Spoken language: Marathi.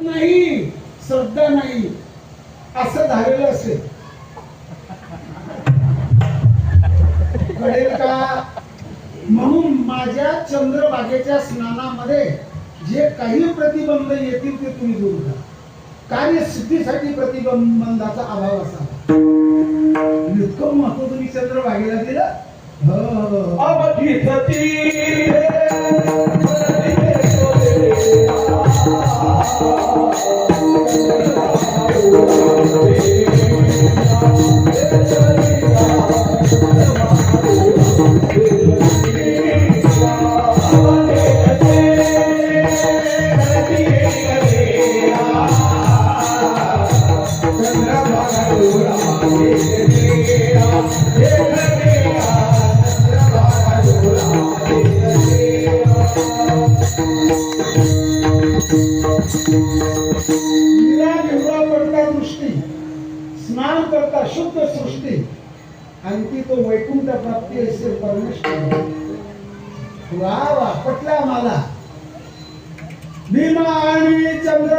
नाही, श्रद्धा नाही असं झालेलं असेल, घडेल का? म्हणून माझ्या चंद्रभागेच्या स्नानामध्ये जे काही प्रतिबंध येतील ते तुम्ही दूर करा. कार्यसिद्धीसाठी प्रतिबंधाचा अभाव असावा. इतकं महत्व तुम्ही चंद्रभागेला दिलं. स्नान करता शुद्ध सृष्टी आणि ती तो वैकुंठ प्राप्ती असेल परमेश्वर. वा वा, पटला मला. भीमा आणि चंद्र